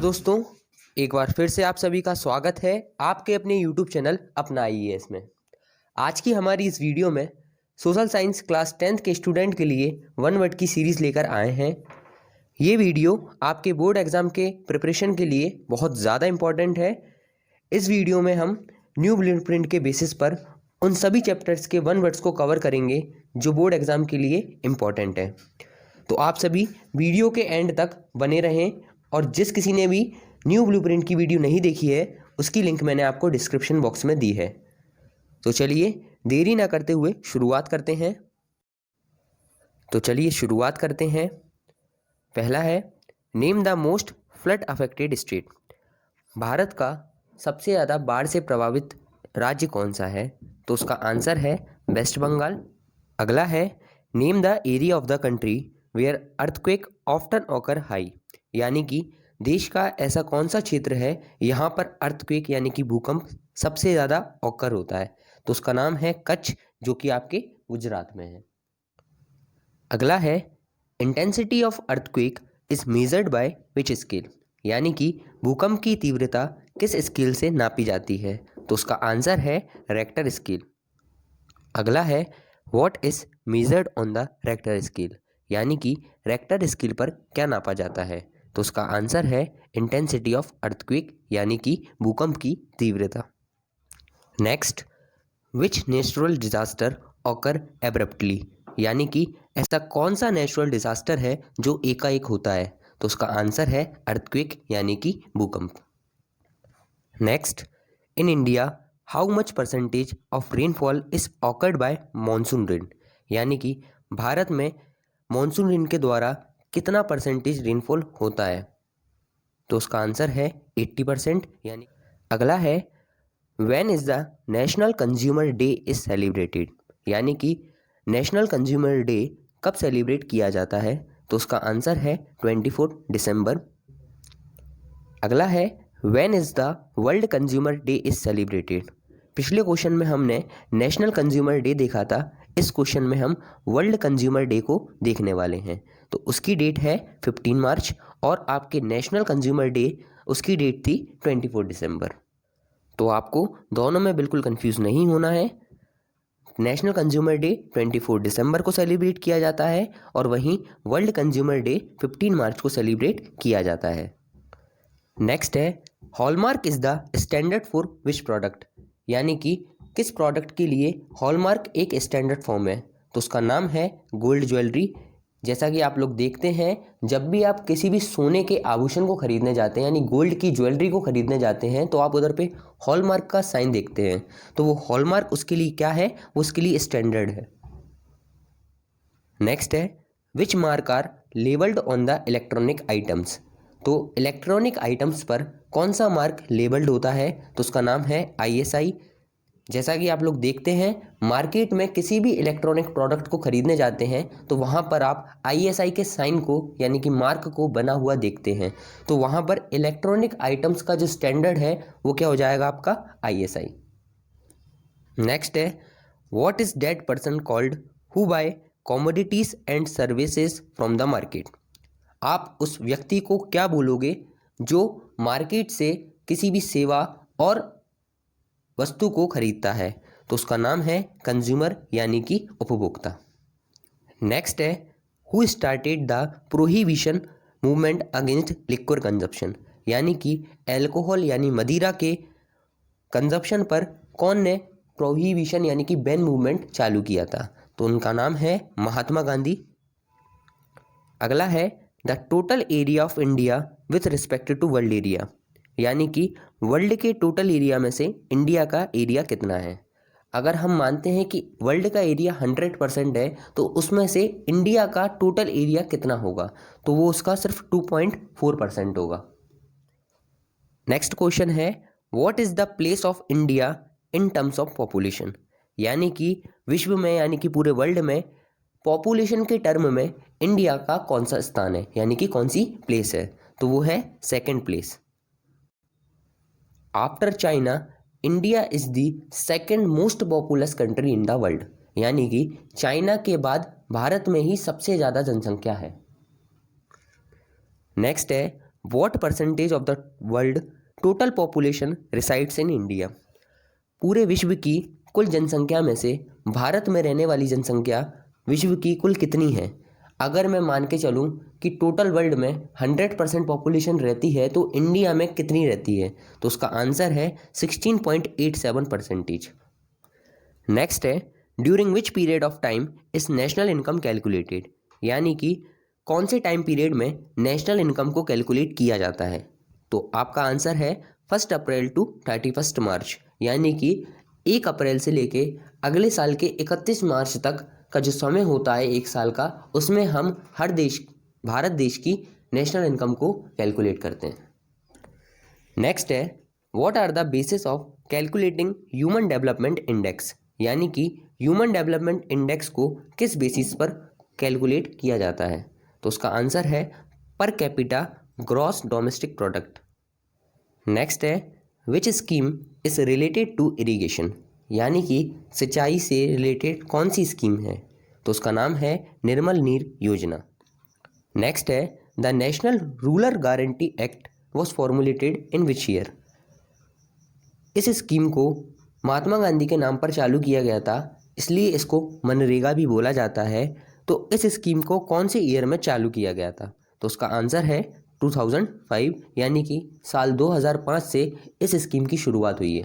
दोस्तों, एक बार फिर से आप सभी का स्वागत है आपके अपने YouTube चैनल अपना आईएएस में। आज की हमारी इस वीडियो में सोशल साइंस क्लास 10th के स्टूडेंट के लिए वन वर्ड की सीरीज़ लेकर आए हैं। ये वीडियो आपके बोर्ड एग्ज़ाम के प्रिपरेशन के लिए बहुत ज़्यादा इम्पॉर्टेंट है। इस वीडियो में हम न्यू ब्लूप्रिंट के बेसिस पर उन सभी चैप्टर्स के वन वर्ड्स को कवर करेंगे जो बोर्ड एग्ज़ाम के लिए इम्पॉर्टेंट है। तो आप सभी वीडियो के एंड तक बने रहें और जिस किसी ने भी न्यू ब्लूप्रिंट की वीडियो नहीं देखी है उसकी लिंक मैंने आपको डिस्क्रिप्शन बॉक्स में दी है। तो चलिए देरी ना करते हुए शुरुआत करते हैं। पहला है name the most flood affected state. Bharat का सबसे ज़्यादा बाढ़ से प्रभावित राज्य कौन सा है? तो उसका आंसर है वेस्ट बंगाल। अगला है name the area of the country where earthquake often occur high. यानी कि देश का ऐसा कौन सा क्षेत्र है यहाँ पर अर्थक्वेक यानी कि भूकंप सबसे ज़्यादा ऑकर होता है? तो उसका नाम है कच्छ, जो कि आपके गुजरात में है। अगला है intensity of earthquake is measured by which scale. यानी कि भूकंप की तीव्रता किस स्केल से नापी जाती है? तो उसका आंसर है रेक्टर स्केल। अगला है what is measured on the Richter scale. यानी कि रेक्टर स्केल पर क्या नापा जाता है? तो उसका आंसर है इंटेंसिटी ऑफ अर्थक्वेक यानी कि भूकंप की तीव्रता। नेक्स्ट, विच नेचुरल डिजास्टर ऑकर एब्रप्टली। यानी कि ऐसा कौन सा नेचुरल डिजास्टर है जो एकाएक होता है? तो उसका आंसर है अर्थक्वेक यानी कि भूकंप। Next, in India how much percentage of rainfall is occurred by monsoon rain. यानी कि भारत में मानसून रेन के द्वारा कितना परसेंटेज रेनफॉल होता है? तो उसका आंसर है 80%। यानी अगला है when is the national consumer day is celebrated. यानी कि नेशनल कंज्यूमर डे कब सेलिब्रेट किया जाता है? तो उसका आंसर है 24 दिसंबर। अगला है when is the world consumer day is celebrated. पिछले क्वेश्चन में हमने नेशनल कंज्यूमर डे देखा था, इस क्वेश्चन में हम वर्ल्ड कंज्यूमर डे को देखने वाले हैं। तो उसकी डेट है 15 मार्च और आपके नेशनल कंज्यूमर डे उसकी डेट थी 24 दिसंबर। तो आपको दोनों में बिल्कुल कंफ्यूज नहीं होना है। नेशनल कंज्यूमर डे 24 दिसंबर को सेलिब्रेट किया जाता है और वहीं वर्ल्ड कंज्यूमर डे 15 मार्च को सेलिब्रेट किया जाता है। नेक्स्ट है hallmark is the standard for which product. यानी कि किस प्रोडक्ट के लिए हॉलमार्क एक स्टैंडर्ड फॉर्म है? तो उसका नाम है गोल्ड ज्वेलरी। जैसा कि आप लोग देखते हैं, जब भी आप किसी भी सोने के आभूषण को खरीदने जाते हैं यानी गोल्ड की ज्वेलरी को खरीदने जाते हैं तो आप उधर पे हॉलमार्क का साइन देखते हैं। तो वो हॉलमार्क उसके लिए क्या है? वो उसके लिए स्टैंडर्ड है। नेक्स्ट है which mark are labelled on the electronic items. तो इलेक्ट्रॉनिक आइटम्स पर कौन सा मार्क लेबल्ड होता है? तो उसका नाम है ISI। जैसा कि आप लोग देखते हैं, मार्केट में किसी भी इलेक्ट्रॉनिक प्रोडक्ट को खरीदने जाते हैं तो वहाँ पर आप ISI के साइन को यानी कि मार्क को बना हुआ देखते हैं। तो वहाँ पर इलेक्ट्रॉनिक आइटम्स का जो स्टैंडर्ड है वो क्या हो जाएगा? आपका ISI। नेक्स्ट है what is that person called who buy commodities and services from the market. आप उस व्यक्ति को क्या बोलोगे जो मार्केट से किसी भी सेवा और वस्तु को खरीदता है? तो उसका नाम है कंज्यूमर यानी कि उपभोक्ता। नेक्स्ट है who started the prohibition movement against liquor consumption. यानी कि एल्कोहल यानी मदिरा के कंजप्शन पर कौन ने प्रोहिबिशन यानी कि बैन मूवमेंट चालू किया था? तो उनका नाम है महात्मा गांधी। अगला है the total area of India with respect to world area. यानी कि वर्ल्ड के टोटल एरिया में से इंडिया का एरिया कितना है? अगर हम मानते हैं कि वर्ल्ड का एरिया 100% है तो उसमें से इंडिया का टोटल एरिया कितना होगा? तो वो उसका सिर्फ 2.4% होगा। नेक्स्ट क्वेश्चन है what is the place of India in terms of population. यानी कि विश्व में यानी कि पूरे वर्ल्ड में पॉपुलेशन के टर्म में इंडिया का कौन सा स्थान है यानी कि कौन सी प्लेस है? तो वो है second place. After China India is the second most populous country in the world. यानी कि चाइना के बाद भारत में ही सबसे ज़्यादा जनसंख्या है। नेक्स्ट है what percentage of the world total population resides in India? पूरे विश्व की कुल जनसंख्या में से भारत में रहने वाली जनसंख्या विश्व की कुल कितनी है? अगर मैं मान के चलूँ कि टोटल वर्ल्ड में 100% पॉपुलेशन रहती है तो इंडिया में कितनी रहती है? तो उसका आंसर है 16.87%। नेक्स्ट है, during which period of time is national income calculated? यानी कि कौन से टाइम पीरियड में नेशनल इनकम को कैलकुलेट किया जाता है? तो आपका आंसर है 1 अप्रैल टू 31 मार्च, यानी कि 1 अप्रैल से लेके अगले साल के 31 मार्च तक का जो समय होता है एक साल का, उसमें हम हर देश, भारत देश की नेशनल इनकम को कैलकुलेट करते हैं। नेक्स्ट है, what are the basis of calculating human development index? यानी कि ह्यूमन डेवलपमेंट इंडेक्स को किस बेसिस पर कैलकुलेट किया जाता है? तो उसका आंसर है per capita gross domestic product. Next है, which scheme is related to irrigation? यानी कि सिंचाई से रिलेटेड कौन सी स्कीम है? तो उसका नाम है निर्मल नीर योजना। नेक्स्ट है, the national rural guarantee act was formulated in which year? इस स्कीम को महात्मा गांधी के नाम पर चालू किया गया था, इसलिए इसको मनरेगा भी बोला जाता है। तो इस स्कीम को कौन से ईयर में चालू किया गया था? तो उसका आंसर है 2005, यानी कि साल 2005 से इस स्कीम की शुरुआत हुई है।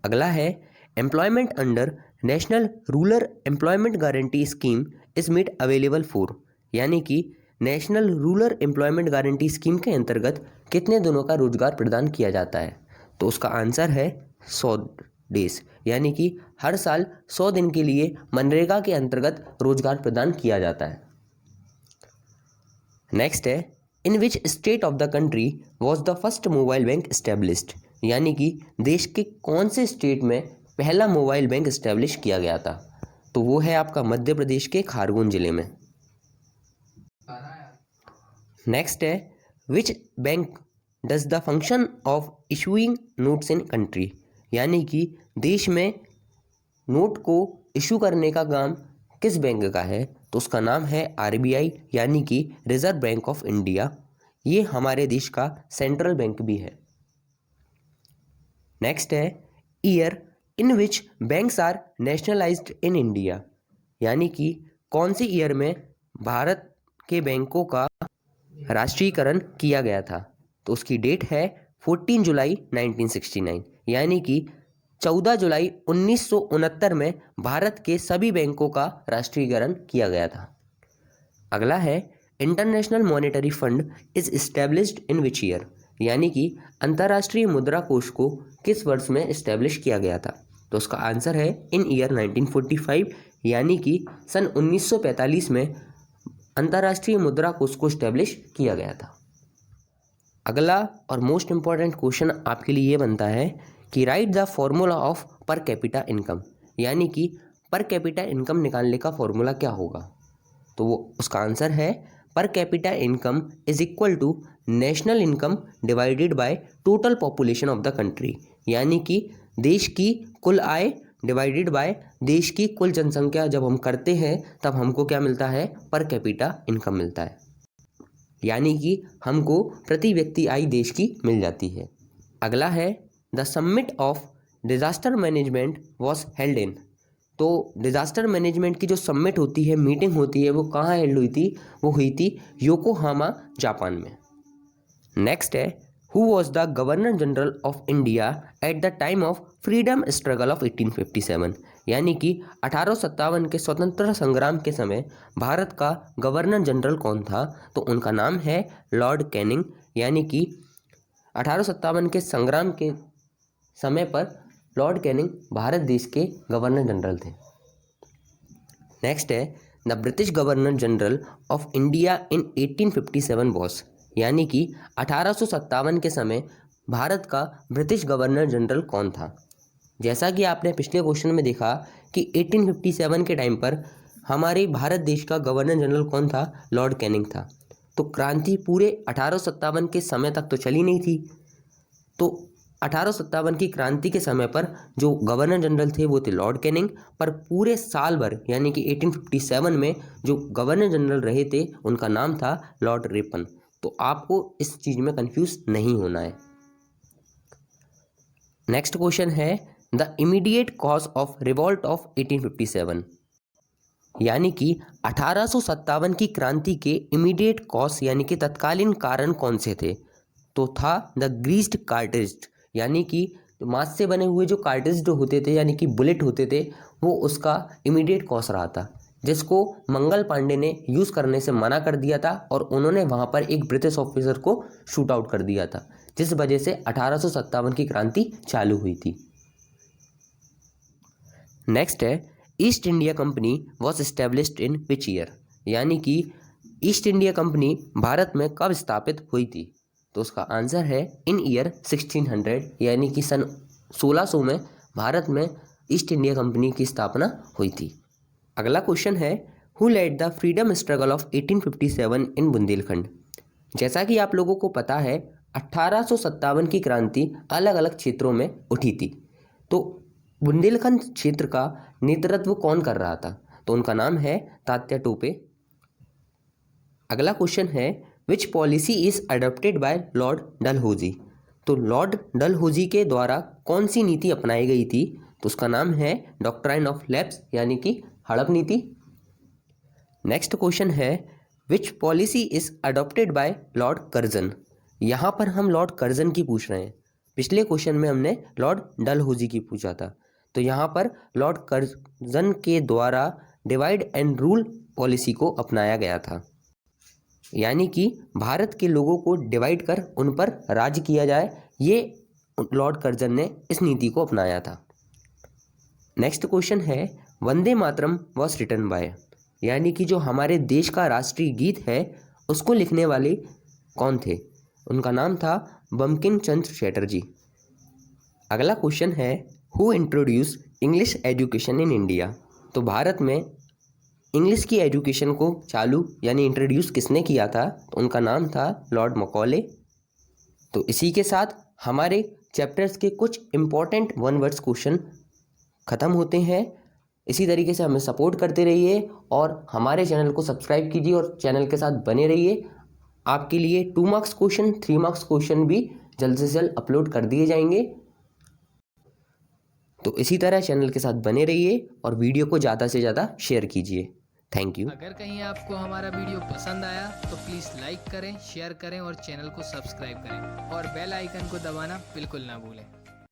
अगला है, employment under national rural employment guarantee scheme is made available for? यानी कि national rural employment guarantee scheme के अंतर्गत कितने दिनों का रोजगार प्रदान किया जाता है? तो उसका आंसर है 100 डेज, यानी कि हर साल 100 दिन के लिए मनरेगा के अंतर्गत रोजगार प्रदान किया जाता है। नेक्स्ट है, in which state of the country was the first mobile bank established? यानी कि देश के कौन से स्टेट में पहला मोबाइल बैंक एस्टेब्लिश किया गया था? तो वो है आपका मध्य प्रदेश के खारगोन जिले में। नेक्स्ट है, which bank does the function of issuing notes in country? यानी कि देश में नोट को इशू करने का काम किस बैंक का है? तो उसका नाम है RBI, यानी कि रिजर्व बैंक ऑफ इंडिया। ये हमारे देश का सेंट्रल बैंक भी है। नेक्स्ट है, year in which banks are nationalised in India? यानी कि कौन से ईयर में भारत के बैंकों का राष्ट्रीयकरण किया गया था? तो उसकी डेट है 14 जुलाई 1969, यानी कि 14 जुलाई 1969 में भारत के सभी बैंकों का राष्ट्रीयकरण किया गया था। अगला है, international monetary fund is established in which year? यानी कि अंतर्राष्ट्रीय मुद्रा कोष को किस वर्ष में एस्टेब्लिश किया गया था? तो उसका आंसर है इन ईयर 1945, यानी कि सन 1945 में अंतर्राष्ट्रीय मुद्रा कोष को एस्टेब्लिश किया गया था। अगला और मोस्ट इंपॉर्टेंट क्वेश्चन आपके लिए ये बनता है कि राइट द फॉर्मूला ऑफ पर कैपिटा इनकम? यानी कि पर कैपिटा इनकम निकालने का फॉर्मूला क्या होगा? तो वो उसका आंसर है per capita income is equal to national income divided by total population of the country. यानी कि देश की कुल आय डिवाइडेड बाय देश की कुल जनसंख्या जब हम करते हैं तब हमको क्या मिलता है? पर कैपिटा इनकम मिलता है, यानी कि हमको प्रति व्यक्ति आय देश की मिल जाती है। अगला है, the summit of disaster management was held in? तो डिजास्टर मैनेजमेंट की जो समिट होती है, मीटिंग होती है, वो कहाँ हेल्ड हुई थी? वो हुई थी योकोहामा, जापान में। नेक्स्ट है, who was the governor general of India at the time of freedom struggle of 1857? यानी कि 1857 के स्वतंत्रता संग्राम के समय भारत का गवर्नर जनरल कौन था? तो उनका नाम है लॉर्ड कैनिंग, यानी कि 1857 के संग्राम के समय पर लॉर्ड कैनिंग भारत देश के गवर्नर जनरल थे। नेक्स्ट है, the British governor general of India in 1857 was? यानी कि 1857 के समय भारत का ब्रिटिश गवर्नर जनरल कौन था? जैसा कि आपने पिछले क्वेश्चन में देखा कि 1857 के टाइम पर हमारे भारत देश का गवर्नर जनरल कौन था? लॉर्ड कैनिंग था। तो क्रांति पूरे 1857 के समय तक तो चली नहीं थी, तो 1857 की क्रांति के समय पर जो गवर्नर जनरल थे वो थे लॉर्ड कैनिंग, पर पूरे साल भर यानी कि 1857 में जो गवर्नर जनरल रहे थे उनका नाम था लॉर्ड रिपन। तो आपको इस चीज़ में कंफ्यूज नहीं होना है। नेक्स्ट क्वेश्चन है the immediate cause of revolt of 1857, यानी कि 1857 की क्रांति के इमीडिएट कॉज यानी कि तत्कालीन कारण कौन से थे? तो था द ग्रीस्ड कार्ट्रिज, यानी कि मांस से बने हुए जो कार्ट्रिज होते थे यानी कि बुलेट होते थे, वो उसका इमीडिएट कॉज रहा था, जिसको मंगल पांडे ने यूज़ करने से मना कर दिया था और उन्होंने वहाँ पर एक ब्रिटिश ऑफिसर को शूट आउट कर दिया था, जिस वजह से 1857 की क्रांति चालू हुई थी। नेक्स्ट है east India company was established in which year, यानी कि ईस्ट इंडिया कंपनी भारत में कब स्थापित हुई थी? तो उसका आंसर है इन ईयर 1600, यानी कि सन 1600 में भारत में ईस्ट इंडिया कंपनी की स्थापना हुई थी। अगला क्वेश्चन है who led the freedom struggle of 1857 in Bundelkhand. जैसा कि आप लोगों को पता है 1857 की क्रांति अलग अलग क्षेत्रों में उठी थी, तो बुंदेलखंड क्षेत्र का नेतृत्व कौन कर रहा था? तो उनका नाम है तात्या टोपे। अगला क्वेश्चन है विच policy is adopted by Lord Dalhousie. तो लॉर्ड डलहौजी के द्वारा कौन सी नीति अपनाई गई थी? तो उसका नाम है डॉक्ट्राइन ऑफ लैप्स, यानी कि हड़प नीति। नेक्स्ट क्वेश्चन है विच policy is adopted by Lord Curzon. यहाँ पर हम लॉर्ड कर्जन की पूछ रहे हैं, पिछले क्वेश्चन में हमने लॉर्ड डलहौजी की पूछा था, तो यहाँ पर लॉर्ड कर्जन के द्वारा डिवाइड एंड रूल पॉलिसी को अपनाया गया था, यानी कि भारत के लोगों को डिवाइड कर उन पर राज किया जाए, ये लॉर्ड कर्जन ने इस नीति को अपनाया था। नेक्स्ट क्वेश्चन है Vande Mataram was written by, यानी कि जो हमारे देश का राष्ट्रीय गीत है उसको लिखने वाले कौन थे? उनका नाम था बंकिम चंद्र चटर्जी। अगला क्वेश्चन है who introduce English education in India. तो भारत में इंग्लिश की एजुकेशन को चालू यानी इंट्रोड्यूस किसने किया था? तो उनका नाम था लॉर्ड मकॉले। तो इसी के साथ हमारे चैप्टर्स के कुछ इम्पॉर्टेंट वन वर्ड्स क्वेश्चन ख़त्म होते हैं। इसी तरीके से हमें सपोर्ट करते रहिए और हमारे चैनल को सब्सक्राइब कीजिए और चैनल के साथ बने रहिए। आपके लिए 2 मार्क्स क्वेश्चन 3 मार्क्स क्वेश्चन भी जल्द से जल्द अपलोड कर दिए जाएंगे। तो इसी तरह चैनल के साथ बने रहिए और वीडियो को ज़्यादा से ज़्यादा शेयर कीजिए। Thank you. अगर कहीं आपको हमारा वीडियो पसंद आया तो प्लीज़ लाइक करें, शेयर करें और चैनल को सब्सक्राइब करें और बेल आइकन को दबाना बिल्कुल ना भूलें।